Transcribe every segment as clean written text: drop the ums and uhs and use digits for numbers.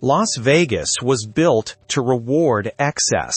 Las Vegas was built to reward excess,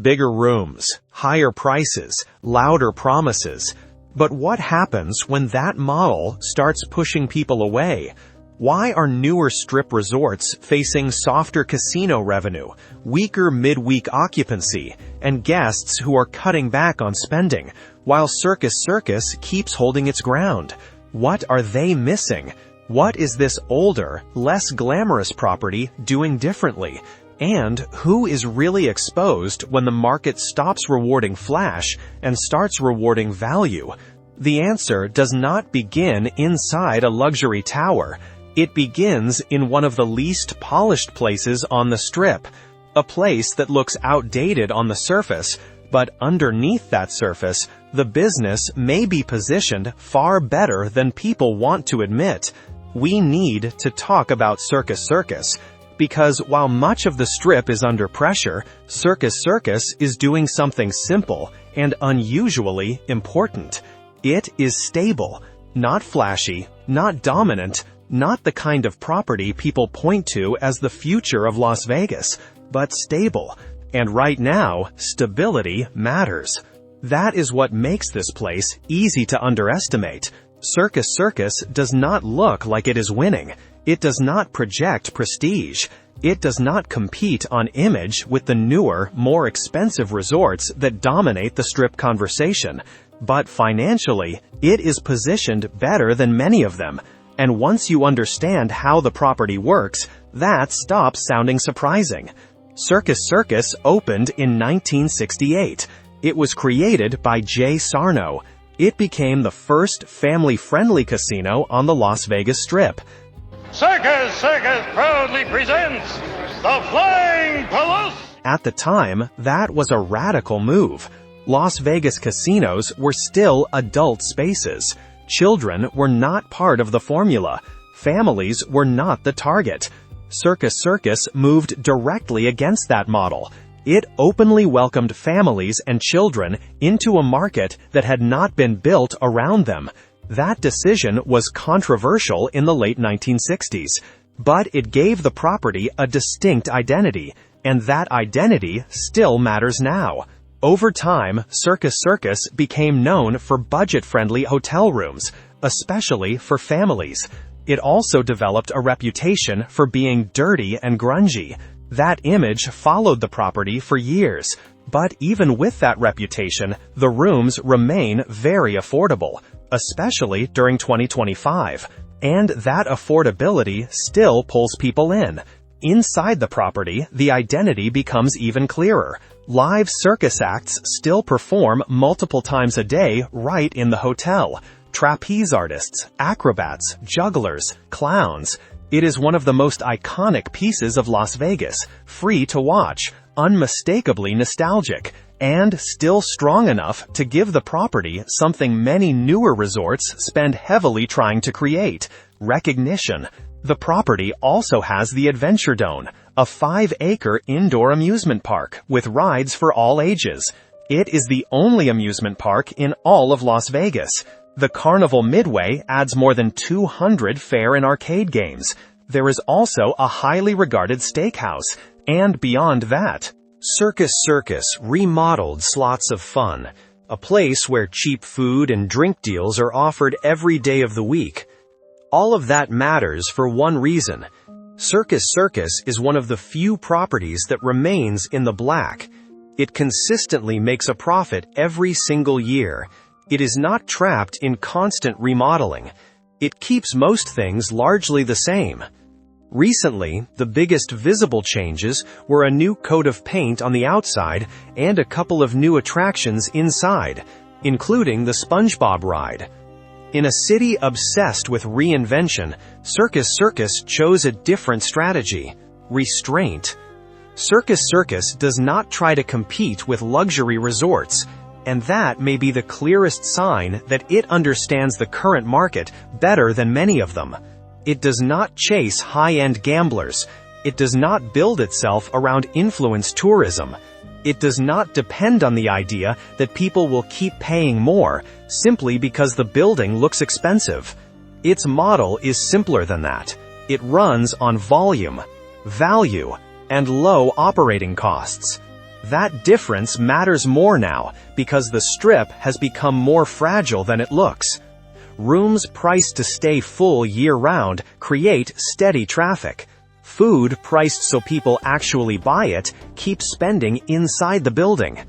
bigger rooms, higher prices, louder promises. But what happens when that model starts pushing people away? Why are newer strip resorts facing softer casino revenue, weaker midweek occupancy, and guests who are cutting back on spending, while Circus Circus keeps holding its ground? What are they missing? What is this older, less glamorous property doing differently? And who is really exposed when the market stops rewarding flash and starts rewarding value? The answer does not begin inside a luxury tower. It begins in one of the least polished places on the Strip, a place that looks outdated on the surface, but underneath that surface, the business may be positioned far better than people want to admit. We need to talk about Circus Circus, because while much of the Strip is under pressure, Circus Circus is doing something simple and unusually important. It is stable, not flashy, not dominant, not the kind of property people point to as the future of Las Vegas, but stable. And right now, stability matters. That is what makes this place easy to underestimate. Circus Circus does not look like it is winning. It does not project prestige. It does not compete on image with the newer, more expensive resorts that dominate the Strip conversation. But financially, it is positioned better than many of them. And once you understand how the property works, that stops sounding surprising. Circus Circus opened in 1968. It was created by Jay Sarno. It became the first family-friendly casino on the Las Vegas Strip. Circus Circus proudly presents the Flying Palace! At the time, that was a radical move. Las Vegas casinos were still adult spaces. Children were not part of the formula. Families were not the target. Circus Circus moved directly against that model. It openly welcomed families and children into a market that had not been built around them. That decision was controversial in the late 1960s, but it gave the property a distinct identity, and that identity still matters now. Over time, Circus Circus became known for budget-friendly hotel rooms, especially for families. It also developed a reputation for being dirty and grungy. That image followed the property for years, but even with that reputation, the rooms remain very affordable, especially during 2025. And that affordability still pulls people in. Inside the property, the identity becomes even clearer. Live circus acts still perform multiple times a day right in the hotel. Trapeze artists, acrobats, jugglers, clowns. It is one of the most iconic pieces of Las Vegas, free to watch, unmistakably nostalgic, and still strong enough to give the property something many newer resorts spend heavily trying to create: recognition. The property also has the Adventure Dome, a 5-acre indoor amusement park with rides for all ages. It is the only amusement park in all of Las Vegas. The Carnival Midway adds more than 200 fair and arcade games. There is also a highly regarded steakhouse, and beyond that, Circus Circus remodeled Slots of Fun, a place where cheap food and drink deals are offered every day of the week. All of that matters for one reason. Circus Circus is one of the few properties that remains in the black. It consistently makes a profit every single year. It is not trapped in constant remodeling. It keeps most things largely the same. Recently, the biggest visible changes were a new coat of paint on the outside and a couple of new attractions inside, including the SpongeBob ride. In a city obsessed with reinvention, Circus Circus chose a different strategy: restraint. Circus Circus does not try to compete with luxury resorts, and that may be the clearest sign that it understands the current market better than many of them. It does not chase high-end gamblers. It does not build itself around influence tourism. It does not depend on the idea that people will keep paying more simply because the building looks expensive. Its model is simpler than that. It runs on volume. value, and low operating costs. That difference matters more now because the Strip has become more fragile than it looks. Rooms priced to stay full year-round create steady traffic. Food priced so people actually buy it keeps spending inside the building.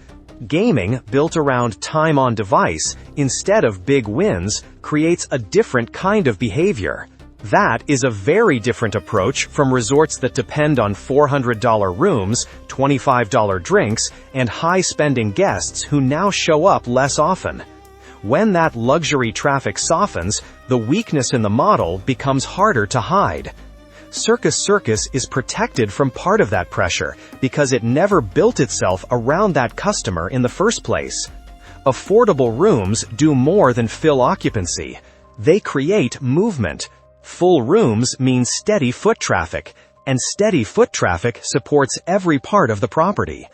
Gaming built around time on device instead of big wins creates a different kind of behavior. That is a very different approach from resorts that depend on $400 rooms, $25 drinks, and high-spending guests who now show up less often. When that luxury traffic softens, the weakness in the model becomes harder to hide. Circus Circus is protected from part of that pressure because it never built itself around that customer in the first place. Affordable rooms do more than fill occupancy. They create movement. Full rooms means steady foot traffic, and steady foot traffic supports every part of the property.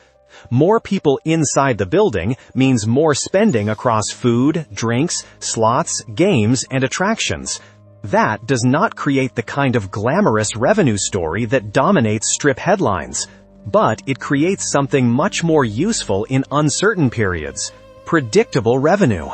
More people inside the building means more spending across food, drinks, slots, games, and attractions. That does not create the kind of glamorous revenue story that dominates Strip headlines, but it creates something much more useful in uncertain periods: predictable revenue.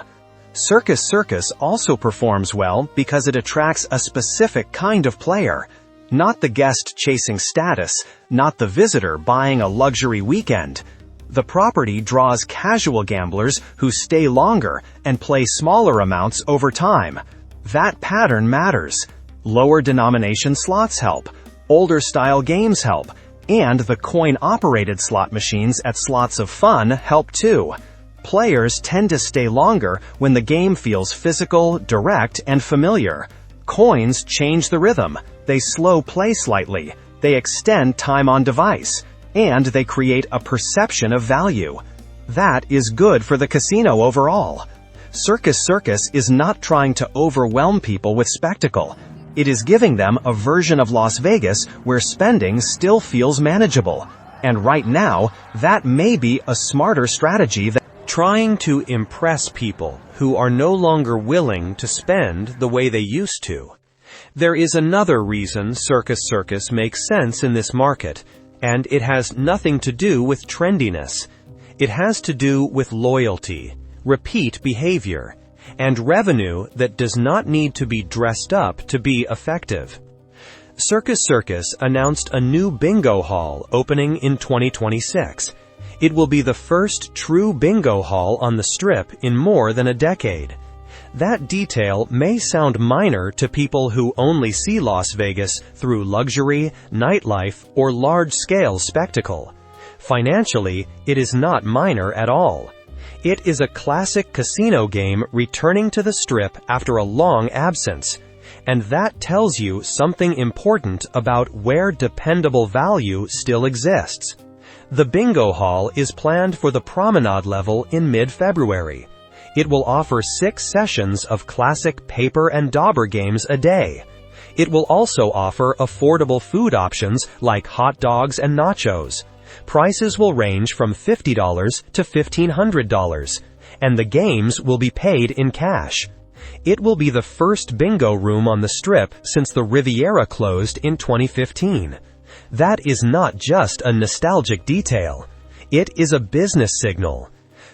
Circus Circus also performs well because it attracts a specific kind of player. Not the guest chasing status, not the visitor buying a luxury weekend. The property draws casual gamblers who stay longer and play smaller amounts over time. That pattern matters. Lower denomination slots help, older style games help, and the coin-operated slot machines at Slots of Fun help too. Players tend to stay longer when the game feels physical, direct, and familiar. Coins change the rhythm. They slow play slightly. They extend time on device. And they create a perception of value. That is good for the casino overall. Circus Circus is not trying to overwhelm people with spectacle. It is giving them a version of Las Vegas where spending still feels manageable. And right now, that may be a smarter strategy than trying to impress people who are no longer willing to spend the way they used to. There is another reason Circus Circus makes sense in this market, and it has nothing to do with trendiness. It has to do with loyalty, repeat behavior, and revenue that does not need to be dressed up to be effective. Circus Circus announced a new bingo hall opening in 2026. It will be the first true bingo hall on the Strip in more than a decade. That detail may sound minor to people who only see Las Vegas through luxury, nightlife, or large-scale spectacle. Financially, it is not minor at all. It is a classic casino game returning to the Strip after a long absence, and that tells you something important about where dependable value still exists. The bingo hall is planned for the promenade level in mid-February. It will offer 6 sessions of classic paper and dauber games a day. It will also offer affordable food options like hot dogs and nachos. Prices will range from $50 to $1,500, and the games will be paid in cash. It will be the first bingo room on the Strip since the Riviera closed in 2015. That is not just a nostalgic detail. It is a business signal.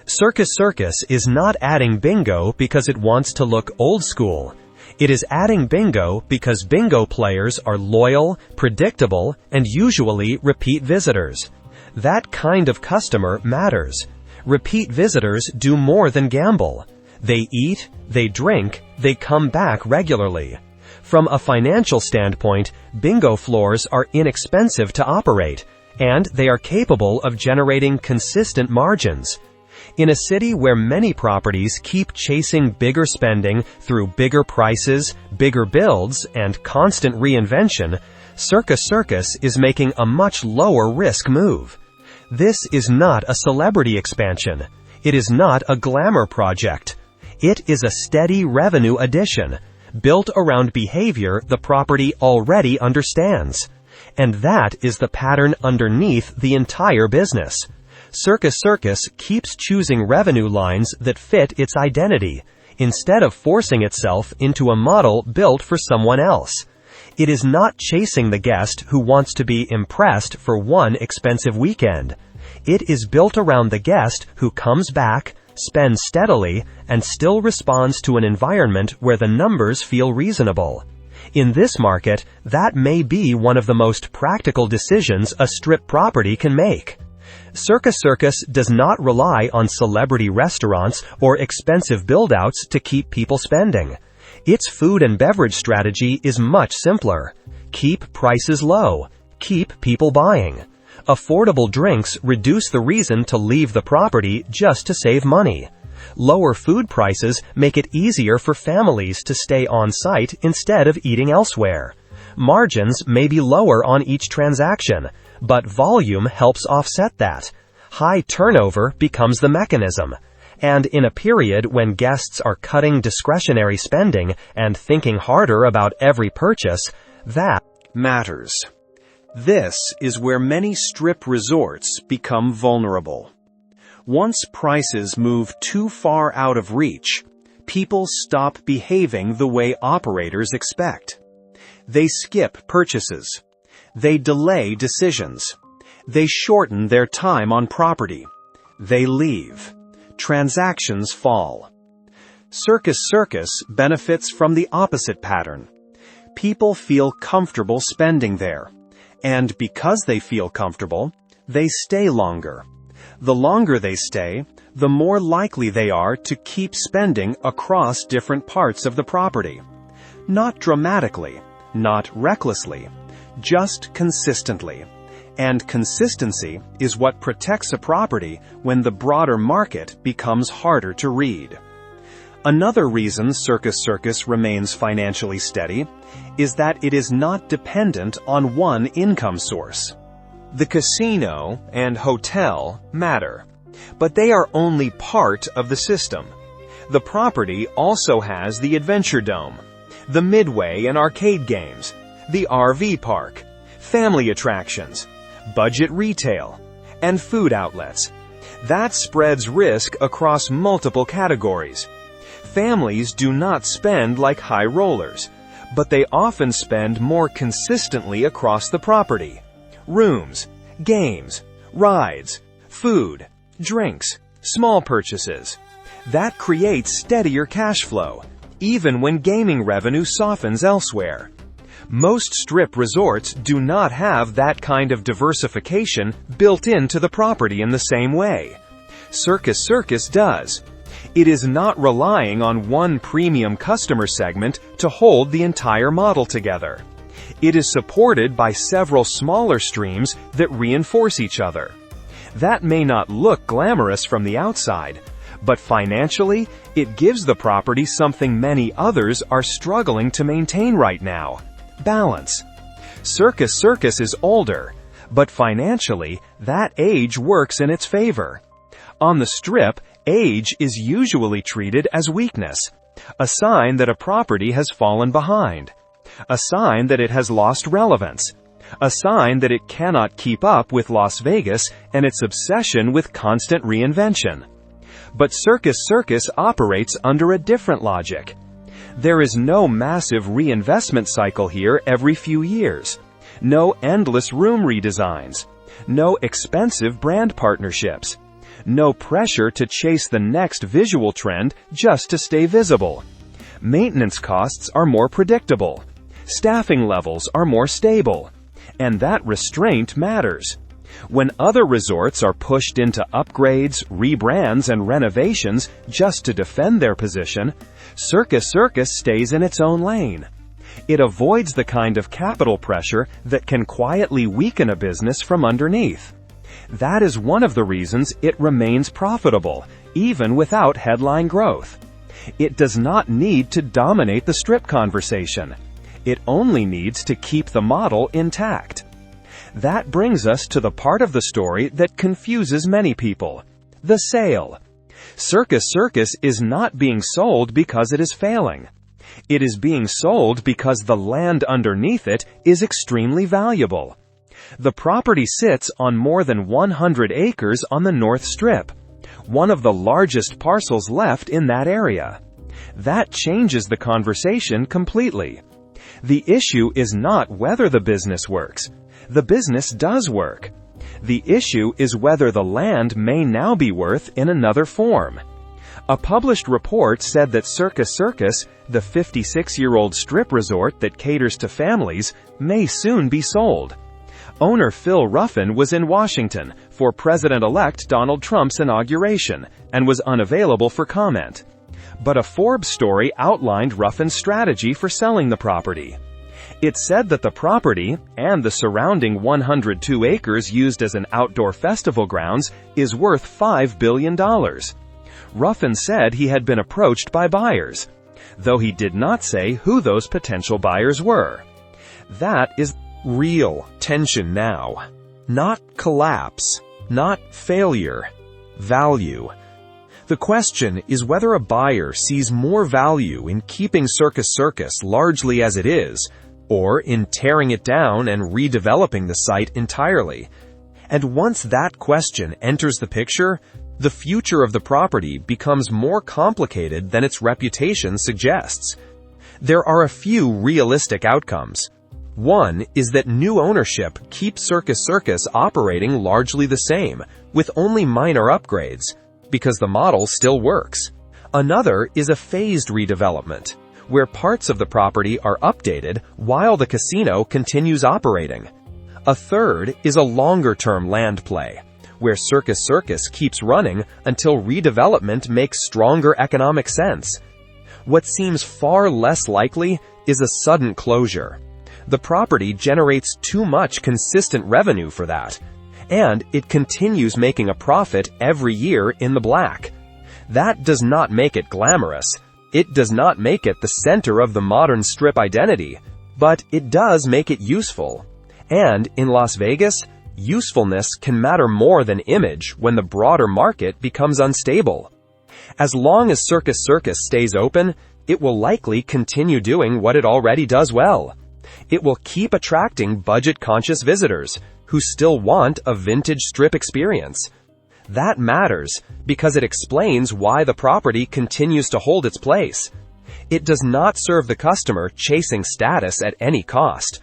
Circus Circus is not adding bingo because it wants to look old school. It is adding bingo because bingo players are loyal, predictable, and usually repeat visitors. That kind of customer matters. Repeat visitors do more than gamble. They eat, they drink, they come back regularly. From a financial standpoint, bingo floors are inexpensive to operate, and they are capable of generating consistent margins. In a city where many properties keep chasing bigger spending through bigger prices, bigger builds, and constant reinvention, Circus Circus is making a much lower risk move. This is not a celebrity expansion. It is not a glamour project. It is a steady revenue addition, built around behavior the property already understands. And that is the pattern underneath the entire business. Circus Circus keeps choosing revenue lines that fit its identity, instead of forcing itself into a model built for someone else. It is not chasing the guest who wants to be impressed for one expensive weekend. It is built around the guest who comes back, spends steadily, and still responds to an environment where the numbers feel reasonable. In this market, that may be one of the most practical decisions a strip property can make. Circus Circus does not rely on celebrity restaurants or expensive build-outs to keep people spending. Its food and beverage strategy is much simpler. Keep prices low. Keep people buying. Affordable drinks reduce the reason to leave the property just to save money. Lower food prices make it easier for families to stay on site instead of eating elsewhere. Margins may be lower on each transaction, but volume helps offset that. High turnover becomes the mechanism. And in a period when guests are cutting discretionary spending and thinking harder about every purchase, that matters. This is where many strip resorts become vulnerable. Once prices move too far out of reach, people stop behaving the way operators expect. They skip purchases. They delay decisions. They shorten their time on property. They leave. Transactions fall. Circus Circus benefits from the opposite pattern. People feel comfortable spending there. And because they feel comfortable, they stay longer. The longer they stay, the more likely they are to keep spending across different parts of the property. Not dramatically, not recklessly, just consistently. And consistency is what protects a property when the broader market becomes harder to read. Another reason Circus Circus remains financially steady is that it is not dependent on one income source. The casino and hotel matter, but they are only part of the system. The property also has the Adventure Dome, the Midway and arcade games, the RV park, family attractions, budget retail, and food outlets. That spreads risk across multiple categories. Families do not spend like high rollers, but they often spend more consistently across the property. Rooms, games, rides, food, drinks, small purchases. That creates steadier cash flow, even when gaming revenue softens elsewhere. Most strip resorts do not have that kind of diversification built into the property in the same way. Circus Circus does. It is not relying on one premium customer segment to hold the entire model together. It is supported by several smaller streams that reinforce each other. That may not look glamorous from the outside, but financially, it gives the property something many others are struggling to maintain right now: balance. Circus Circus is older, but financially, that age works in its favor. On the Strip, age is usually treated as weakness, a sign that a property has fallen behind, a sign that it has lost relevance, a sign that it cannot keep up with Las Vegas and its obsession with constant reinvention. But Circus Circus operates under a different logic. There is no massive reinvestment cycle here every few years, no endless room redesigns, no expensive brand partnerships, no pressure to chase the next visual trend just to stay visible. Maintenance costs are more predictable. Staffing levels are more stable. And that restraint matters. When other resorts are pushed into upgrades, rebrands, and renovations just to defend their position, Circus Circus stays in its own lane. It avoids the kind of capital pressure that can quietly weaken a business from underneath. That is one of the reasons it remains profitable, even without headline growth. It does not need to dominate the Strip conversation. It only needs to keep the model intact. That brings us to the part of the story that confuses many people: the sale. Circus Circus is not being sold because it is failing. It is being sold because the land underneath it is extremely valuable. The property sits on more than 100 acres on the North Strip, one of the largest parcels left in that area. That changes the conversation completely. The issue is not whether the business works. The business does work. The issue is whether the land may now be worth in another form. A published report said that Circus Circus, the 56-year-old strip resort that caters to families, may soon be sold. Owner Phil Ruffin was in Washington for President-elect Donald Trump's inauguration and was unavailable for comment. But a Forbes story outlined Ruffin's strategy for selling the property. It said that the property, and the surrounding 102 acres used as an outdoor festival grounds, is worth $5 billion. Ruffin said he had been approached by buyers, though he did not say who those potential buyers were. That is real tension now. Not collapse, not failure. Value. The question is whether a buyer sees more value in keeping Circus Circus largely as it is, or in tearing it down and redeveloping the site entirely. And once that question enters the picture, the future of the property becomes more complicated than its reputation suggests. There are a few realistic outcomes. One is that new ownership keeps Circus Circus operating largely the same, with only minor upgrades, because the model still works. Another is a phased redevelopment, where parts of the property are updated while the casino continues operating. A third is a longer-term land play, where Circus Circus keeps running until redevelopment makes stronger economic sense. What seems far less likely is a sudden closure. The property generates too much consistent revenue for that, and it continues making a profit every year in the black. That does not make it glamorous. It does not make it the center of the modern strip identity, but it does make it useful. And in Las Vegas, usefulness can matter more than image when the broader market becomes unstable. As long as Circus Circus stays open, it will likely continue doing what it already does well. It will keep attracting budget-conscious visitors who still want a vintage strip experience. That matters because it explains why the property continues to hold its place. It does not serve the customer chasing status at any cost.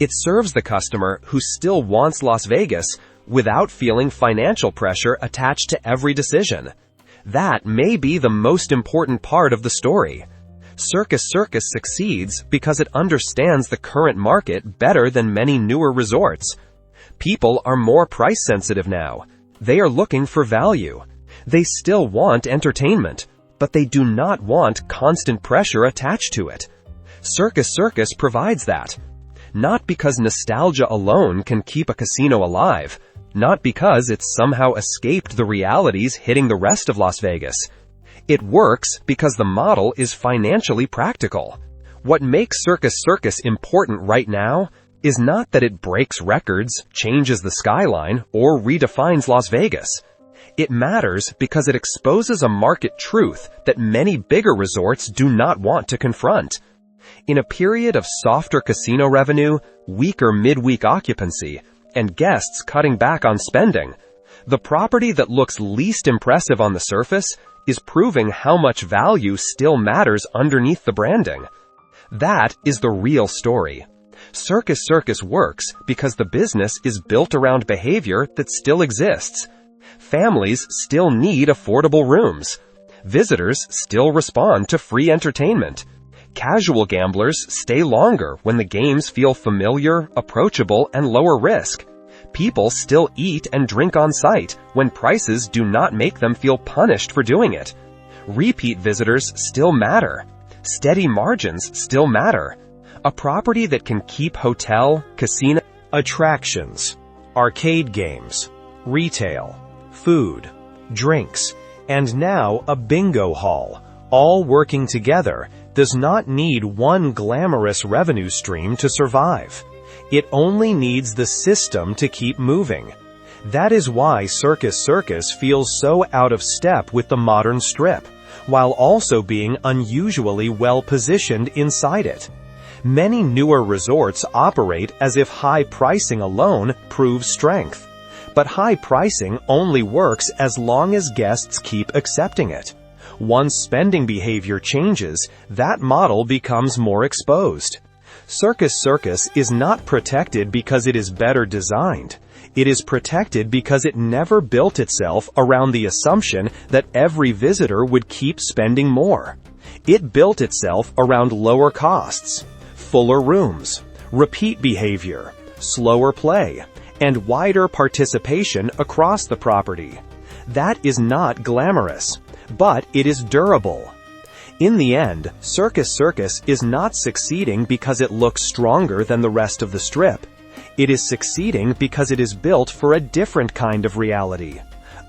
It serves the customer who still wants Las Vegas without feeling financial pressure attached to every decision. That may be the most important part of the story. Circus Circus succeeds because it understands the current market better than many newer resorts. People are more price-sensitive now. They are looking for value. They still want entertainment, but they do not want constant pressure attached to it. Circus Circus provides that. Not because nostalgia alone can keep a casino alive, not because it's somehow escaped the realities hitting the rest of Las Vegas. It works because the model is financially practical. What makes Circus Circus important right now is not that it breaks records, changes the skyline, or redefines Las Vegas. It matters because it exposes a market truth that many bigger resorts do not want to confront. In a period of softer casino revenue, weaker midweek occupancy, and guests cutting back on spending, the property that looks least impressive on the surface is proving how much value still matters underneath the branding. That is the real story. Circus Circus works because the business is built around behavior that still exists. Families still need affordable rooms. Visitors still respond to free entertainment. Casual gamblers stay longer when the games feel familiar, approachable, and lower risk. People still eat and drink on site when prices do not make them feel punished for doing it. Repeat visitors still matter. Steady margins still matter. A property that can keep hotel, casino, attractions, arcade games, retail, food, drinks, and now a bingo hall, all working together, does not need one glamorous revenue stream to survive. It only needs the system to keep moving. That is why Circus Circus feels so out of step with the modern strip, while also being unusually well positioned inside it. Many newer resorts operate as if high pricing alone proves strength. But high pricing only works as long as guests keep accepting it. Once spending behavior changes, that model becomes more exposed. Circus Circus is not protected because it is better designed. It is protected because it never built itself around the assumption that every visitor would keep spending more. It built itself around lower costs, fuller rooms, repeat behavior, slower play, and wider participation across the property. That is not glamorous, but it is durable. In the end, Circus Circus is not succeeding because it looks stronger than the rest of the Strip. It is succeeding because it is built for a different kind of reality.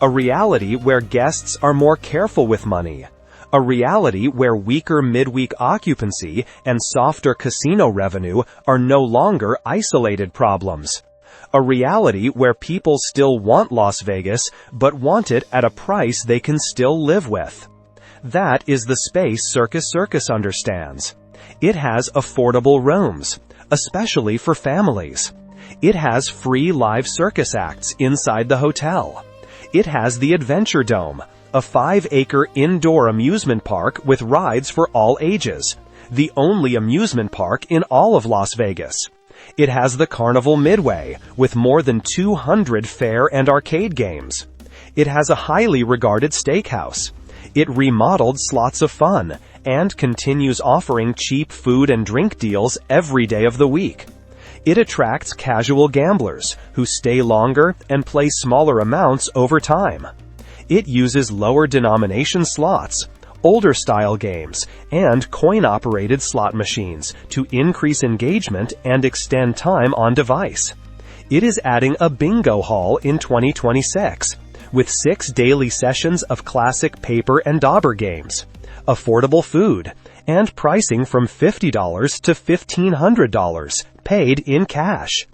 A reality where guests are more careful with money. A reality where weaker midweek occupancy and softer casino revenue are no longer isolated problems. A reality where people still want Las Vegas, but want it at a price they can still live with. That is the space Circus Circus understands. It has affordable rooms, especially for families. It has free live circus acts inside the hotel. It has the Adventure Dome, a 5-acre indoor amusement park with rides for all ages, the only amusement park in all of Las Vegas. It has the Carnival Midway, with more than 200 fair and arcade games. It has a highly regarded steakhouse. It remodeled Slots of Fun, and continues offering cheap food and drink deals every day of the week. It attracts casual gamblers, who stay longer and play smaller amounts over time. It uses lower denomination slots, older style games, and coin-operated slot machines to increase engagement and extend time on device. It is adding a bingo hall in 2026, with 6 daily sessions of classic paper and dauber games, affordable food, and pricing from $50 to $1,500, paid in cash.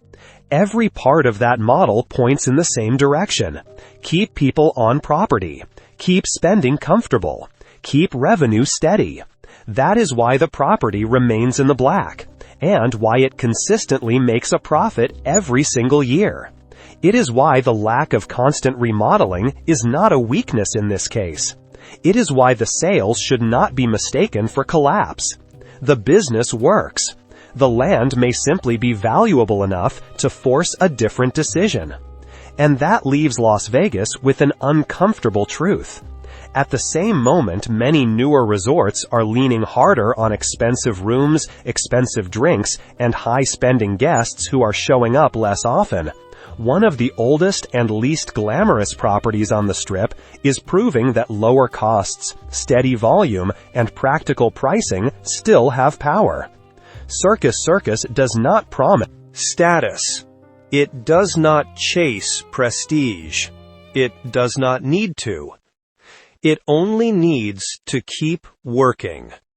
Every part of that model points in the same direction. Keep people on property. Keep spending comfortable. Keep revenue steady. That is why the property remains in the black, and why it consistently makes a profit every single year. It is why the lack of constant remodeling is not a weakness in this case. It is why the sales should not be mistaken for collapse. The business works. The land may simply be valuable enough to force a different decision. And that leaves Las Vegas with an uncomfortable truth. At the same moment, many newer resorts are leaning harder on expensive rooms, expensive drinks, and high-spending guests who are showing up less often. One of the oldest and least glamorous properties on the Strip is proving that lower costs, steady volume, and practical pricing still have power. Circus Circus does not promise status. It does not chase prestige. It does not need to. It only needs to keep working.